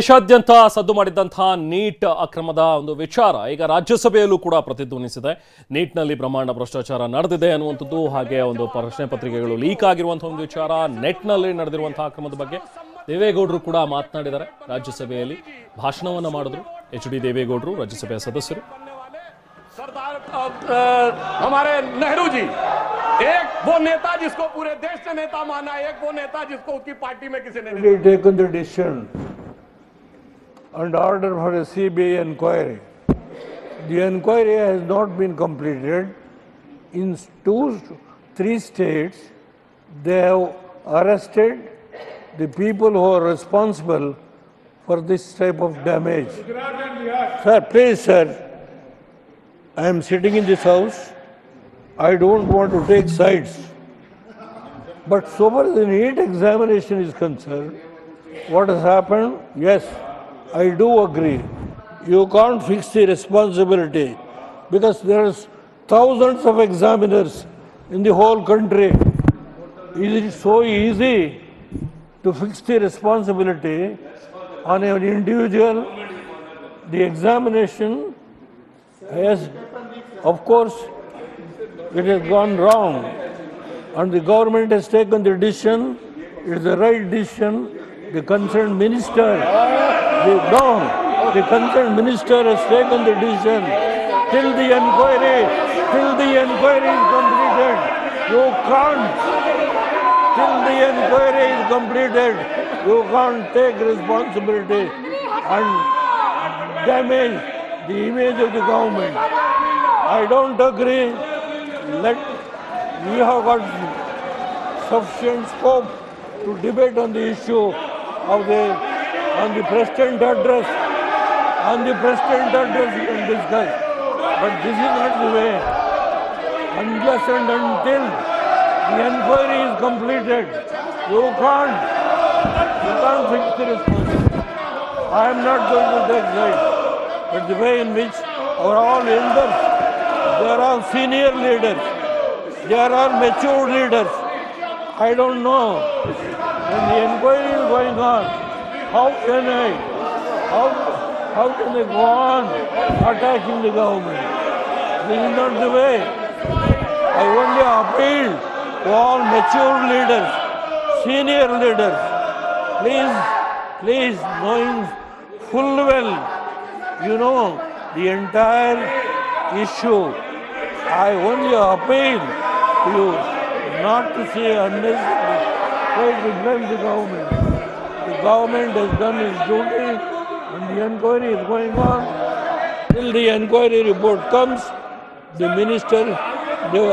ದೇಶಾದ್ಯಂತ ಸದ್ದು ಮಾಡಿದಂತಹ ನೀಟ್ ಅಕ್ರಮದ ಒಂದು ವಿಚಾರ ಈಗ ರಾಜ್ಯಸಭೆಯಲ್ಲೂ ಕೂಡ ಪ್ರತಿಧ್ವನಿಸಿದೆ. ನೀಟ್ನಲ್ಲಿ ಬ್ರಹ್ಮಾಂಡ ಭ್ರಷ್ಟಾಚಾರ ನಡೆದಿದೆ ಅನ್ನುವಂಥದ್ದು, ಹಾಗೆ ಒಂದು ಪ್ರಶ್ನೆ ಪತ್ರಿಕೆಗಳು ಲೀಕ್ ಆಗಿರುವಂತಹ ಒಂದು ವಿಚಾರ, ನೆಟ್ನಲ್ಲಿ ನಡೆದಿರುವಂತಹ ಅಕ್ರಮದ ಬಗ್ಗೆ ದೇವೇಗೌಡರು ಕೂಡ ಮಾತನಾಡಿದ್ದಾರೆ. ರಾಜ್ಯಸಭೆಯಲ್ಲಿ ಭಾಷಣವನ್ನ ಮಾಡಿದ್ರು ಎಚ್.ಡಿ. ದೇವೇಗೌಡರು, ರಾಜ್ಯಸಭೆಯ ಸದಸ್ಯರು. सरदार हमारे नेहरू जी, एक वो नेता जिसको पूरे देश ने नेता माना, एक वो नेता जिसको उसकी पार्टी में किसी ने taken the decision and order for a CBI inquiry. The inquiry has not been completed. In 3 states, they have arrested the people who are responsible for this type of damage. Sir, please, sir. I am sitting in this house. I don't want to take sides. But so far as the NEET examination is concerned, what has happened? Yes, I do agree. You can't fix the responsibility because there are thousands of examiners in the whole country. Is it so easy to fix the responsibility on an individual? The examination has, of course, it has gone wrong, and the government has taken the decision. It is the right decision. The concerned minister, the concerned minister has taken the decision. Till the inquiry is completed, you can't. Till the inquiry is completed, you can't take responsibility and damage the image of the government. I don't agree. We have got sufficient scope to debate on the issue of the President address. On the President address we can discuss. But this is not the way. Unless and until the inquiry is completed, you can't fix the responsibility. I am not going to take sides. But the way in which our all elders, there are senior leaders, there are mature leaders. I don't know. When the inquiry is going on, how can they go on attacking the government? This is not the way. I only appeal to all mature leaders, senior leaders. Please, knowing full well, you know the entire issue, I only appeal to you not to say unnecessary try to blame the government. The government has done its duty and the inquiry is going on. Till the inquiry report comes, the minister, the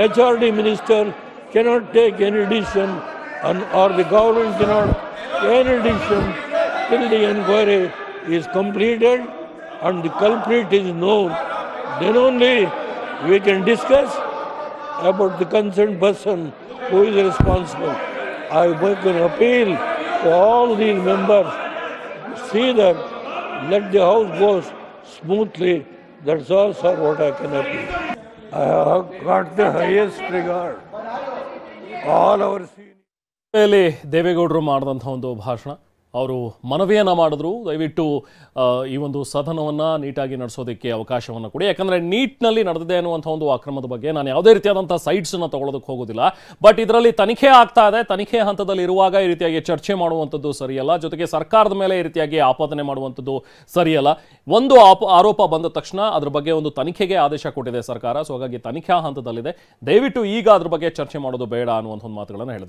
HRD minister cannot take any decision or the government cannot take any decision till the inquiry is completed and the culprit is known. Then only we can discuss about the concerned person who is responsible. I make an appeal to all these members to see that let the house go smoothly. That's all, sir, what I can appeal. I have got the highest regard. All our senior ದೇವೇಗೌಡರು ಮಾಡಿದಂಥ ಒಂದು ಭಾಷಣ, ಅವರು ಮನವಿಯನ್ನು ಮಾಡಿದ್ರು, ದಯವಿಟ್ಟು ಈ ಒಂದು ಸದನವನ್ನು ನೀಟಾಗಿ ನಡೆಸೋದಕ್ಕೆ ಅವಕಾಶವನ್ನು ಕೊಡಿ. ಯಾಕಂದರೆ ನೀಟ್ನಲ್ಲಿ ನಡೆದಿದೆ ಅನ್ನುವಂಥ ಒಂದು ಅಕ್ರಮದ ಬಗ್ಗೆ ನಾನು ಯಾವುದೇ ರೀತಿಯಾದಂಥ ಸೈಡ್ಸನ್ನು ತಗೊಳ್ಳೋದಕ್ಕೆ ಹೋಗೋದಿಲ್ಲ. ಬಟ್ ಇದರಲ್ಲಿ ತನಿಖೆ ಆಗ್ತಾ ಇದೆ. ತನಿಖೆ ಹಂತದಲ್ಲಿ ಇರುವಾಗ ಈ ರೀತಿಯಾಗಿ ಚರ್ಚೆ ಮಾಡುವಂಥದ್ದು ಸರಿಯಲ್ಲ. ಜೊತೆಗೆ ಸರ್ಕಾರದ ಮೇಲೆ ಈ ರೀತಿಯಾಗಿ ಆಪಾದನೆ ಮಾಡುವಂಥದ್ದು ಸರಿಯಲ್ಲ. ಒಂದು ಆರೋಪ ಬಂದ ತಕ್ಷಣ ಅದ್ರ ಬಗ್ಗೆ ಒಂದು ತನಿಖೆಗೆ ಆದೇಶ ಕೊಟ್ಟಿದೆ ಸರ್ಕಾರ. ಸೊ ಹಾಗಾಗಿ ತನಿಖಾ ಹಂತದಲ್ಲಿದೆ. ದಯವಿಟ್ಟು ಈಗ ಅದ್ರ ಬಗ್ಗೆ ಚರ್ಚೆ ಮಾಡೋದು ಬೇಡ ಅನ್ನುವಂಥ ಒಂದು ಮಾತುಗಳನ್ನು ಹೇಳಿದರು.